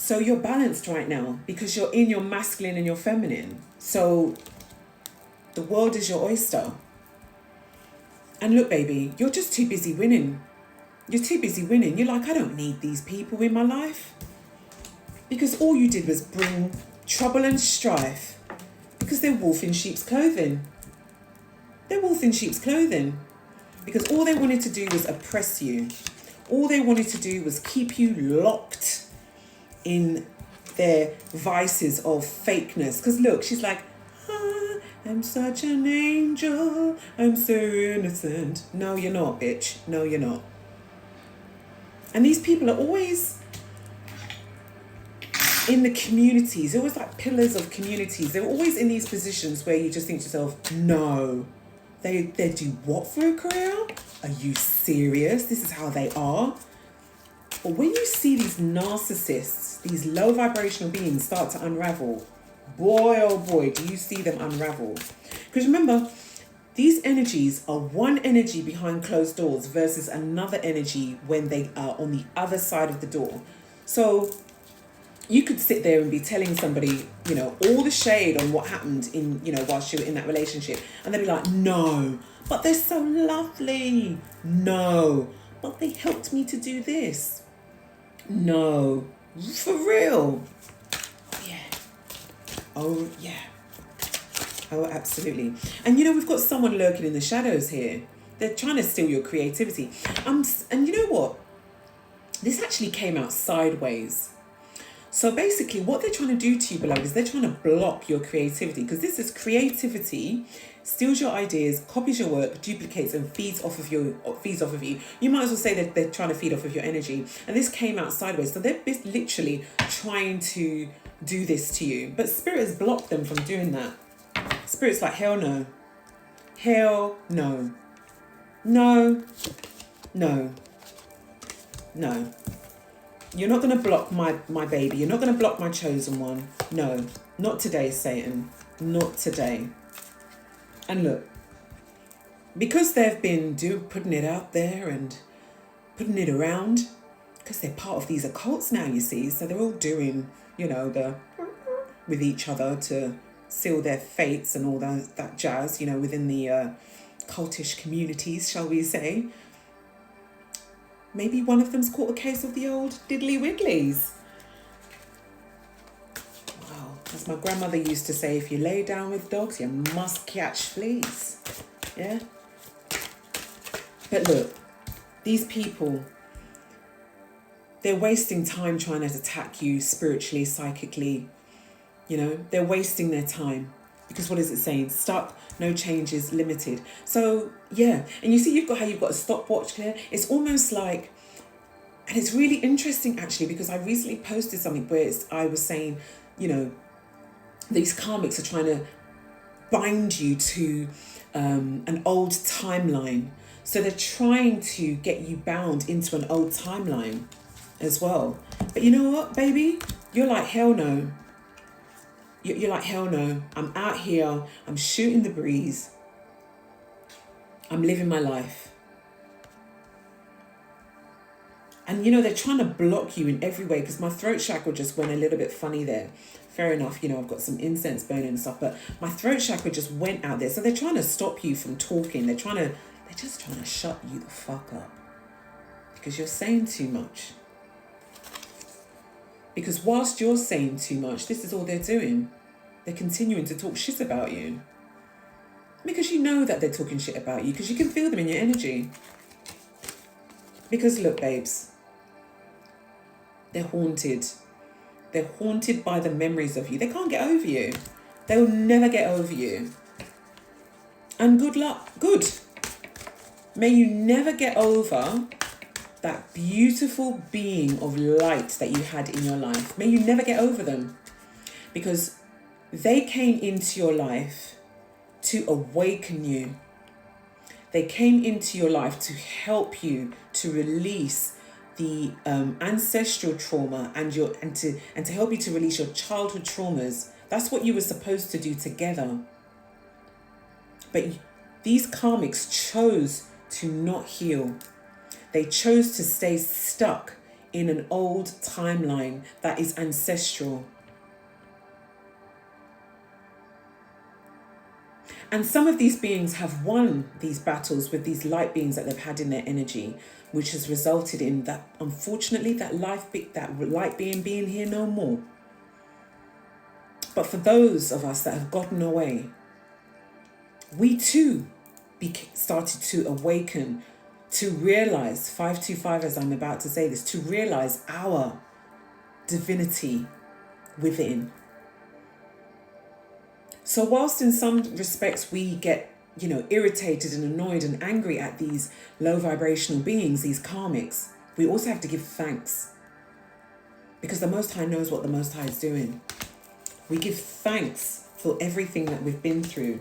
So you're balanced right now because you're in your masculine and your feminine. So the world is your oyster. And look, baby, you're just too busy winning. You're too busy winning. You're like, I don't need these people in my life. Because all you did was bring trouble and strife. Because they're wolf in sheep's clothing. They're wolf in sheep's clothing. Because all they wanted to do was oppress you. All they wanted to do was keep you locked in their vices of fakeness. Because look, she's like, I'm such an angel. I'm so innocent. No, you're not, bitch. No, you're not. And these people are always in the communities. They're always like pillars of communities. They're always in these positions where you just think to yourself, no. They do what for a career? Are you serious? This is how they are? But when you see these narcissists, these low vibrational beings start to unravel, boy, oh boy, do you see them unravel. Because remember, these energies are one energy behind closed doors versus another energy when they are on the other side of the door. So you could sit there and be telling somebody, you know, all the shade on what happened in, you know, whilst you were in that relationship. And they'd be like, no, but they're so lovely. No, but they helped me to do this. No, for real. Yeah. Oh, yeah. Oh, absolutely. And, you know, we've got someone lurking in the shadows here. They're trying to steal your creativity. And you know what? This actually came out sideways. So basically what they're trying to do to you, beloved, is they're trying to block your creativity, because this is creativity, steals your ideas, copies your work, duplicates and feeds off of you. You might as well say that they're trying to feed off of your energy. And this came out sideways. So they're literally trying to do this to you. But Spirit has blocked them from doing that. Spirit's like, hell no. Hell no. No. No. No. You're not going to block my baby. You're not going to block my chosen one. No, not today, Satan. Not today. And look, because they've been putting it out there and putting it around, because they're part of these occults now, you see. So they're all doing, you know, with each other to seal their fates and all that jazz, you know, within the cultish communities, shall we say. Maybe one of them's caught a case of the old diddly widdlies. Wow. As my grandmother used to say, if you lay down with dogs, you must catch fleas. Yeah? But look, these people, they're wasting time trying to attack you spiritually, psychically. You know, they're wasting their time. Because what is it saying? Stuck, no changes, limited. So, yeah. And you see, you've got a stopwatch here. It's almost like, and it's really interesting actually, because I recently posted something where I was saying, you know, these karmics are trying to bind you to an old timeline. So they're trying to get you bound into an old timeline as well. But you know what, baby? You're like, hell no. You're like, hell no, I'm out here, I'm shooting the breeze, I'm living my life. And you know, they're trying to block you in every way, because my throat chakra just went a little bit funny there. Fair enough, you know, I've got some incense burning and stuff, but my throat chakra just went out there. So they're trying to stop you from talking. They're just trying to shut you the fuck up, because you're saying too much. Because whilst you're saying too much, this is all they're doing. They're continuing to talk shit about you. Because you know that they're talking shit about you, because you can feel them in your energy. Because look, babes, they're haunted. They're haunted by the memories of you. They can't get over you. They'll never get over you. And good luck. Good. May you never get over that beautiful being of light that you had in your life. May you never get over them, because they came into your life to awaken you. They came into your life to help you to release the ancestral trauma and to help you to release your childhood traumas. That's what you were supposed to do together. But these karmics chose to not heal. They chose to stay stuck in an old timeline that is ancestral. And some of these beings have won these battles with these light beings that they've had in their energy, which has resulted in that, unfortunately, that light being here no more. But for those of us that have gotten away, we too started to awaken, to realize, 525 as I'm about to say this, to realize our divinity within. So whilst in some respects we get, irritated and annoyed and angry at these low vibrational beings, these karmics, we also have to give thanks. Because the Most High knows what the Most High is doing. We give thanks for everything that we've been through.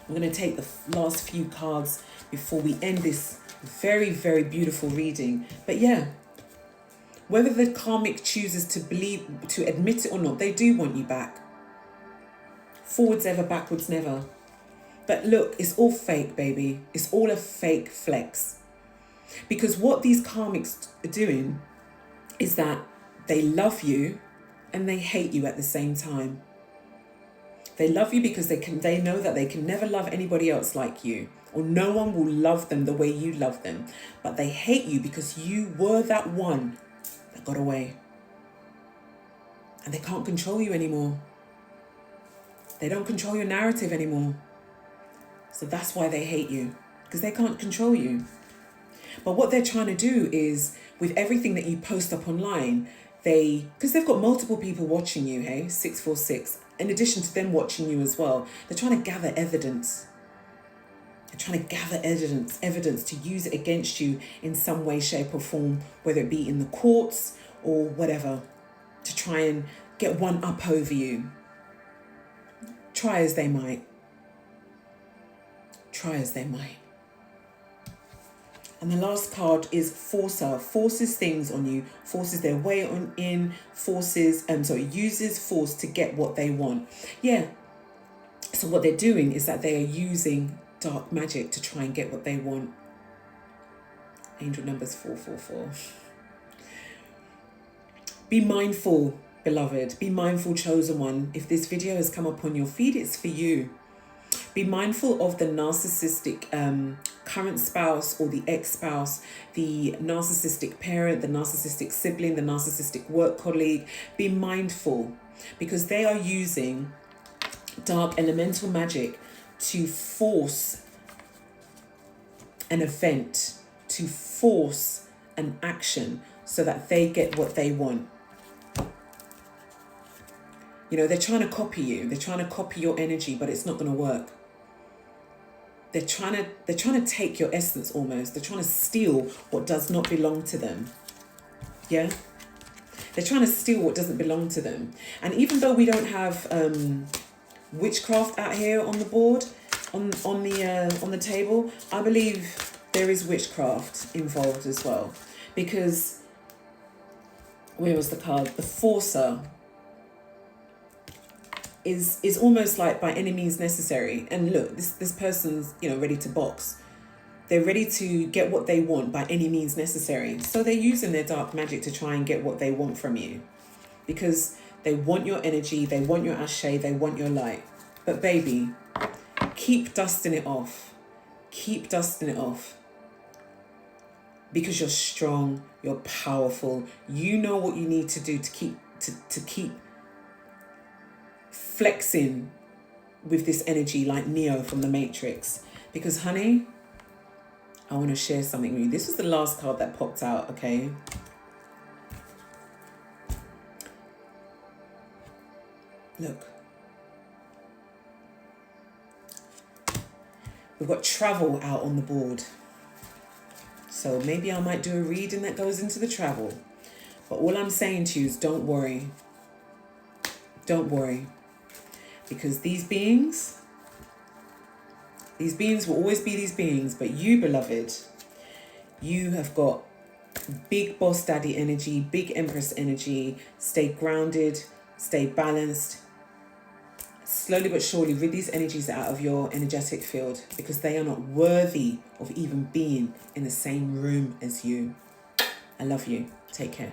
I'm going to take the last few cards before we end this very, very beautiful reading. But yeah, whether the karmic chooses to admit it or not, they do want you back. Forwards ever, backwards never. But look, it's all fake, baby. It's all a fake flex. Because what these karmics are doing is that they love you and they hate you at the same time. They love you because they know that they can never love anybody else like you, or no one will love them the way you love them. But they hate you because you were that one that got away. And they can't control you anymore. They don't control your narrative anymore. So that's why they hate you, because they can't control you. But what they're trying to do is, with everything that you post up online, because they've got multiple people watching you, hey, 646, in addition to them watching you as well, they're trying to gather evidence. They're trying to gather evidence to use it against you in some way, shape or form, whether it be in the courts or whatever, to try and get one up over you. Try as they might. Try as they might. And the last card is Forcer. Forces things on you. Forces their way on in. Uses force to get what they want. Yeah. So what they're doing is that they are using dark magic to try and get what they want. Angel numbers 444. Be mindful, beloved. Be mindful, chosen one. If this video has come up on your feed, it's for you. Be mindful of the narcissistic current spouse or the ex-spouse, the narcissistic parent, the narcissistic sibling, the narcissistic work colleague. Be mindful, because they are using dark elemental magic to force an event, to force an action so that they get what they want. They're trying to copy you. They're trying to copy your energy, but it's not going to work. They're trying to take your essence almost. They're trying to steal what does not belong to them. Yeah? They're trying to steal what doesn't belong to them. And even though we don't have witchcraft out here on the board, on the table, I believe there is witchcraft involved as well. Because where was the card? The Forcer is almost like by any means necessary. And look, this person's ready to box. They're ready to get what they want by any means necessary. So they're using their dark magic to try and get what they want from you, because they want your energy, they want your ashe, they want your light. But baby, keep dusting it off. Keep dusting it off. Because you're strong, you're powerful. You know what you need to do to keep flexing with this energy like Neo from the Matrix. Because honey, I want to share something with you. This was the last card that popped out, okay? Look. We've got travel out on the board. So maybe I might do a reading that goes into the travel. But all I'm saying to you is don't worry. Don't worry. Because these beings will always be these beings. But you, beloved, you have got big boss daddy energy, big empress energy. Stay grounded, stay balanced. Slowly but surely rid these energies out of your energetic field, because they are not worthy of even being in the same room as you. I love you. Take care.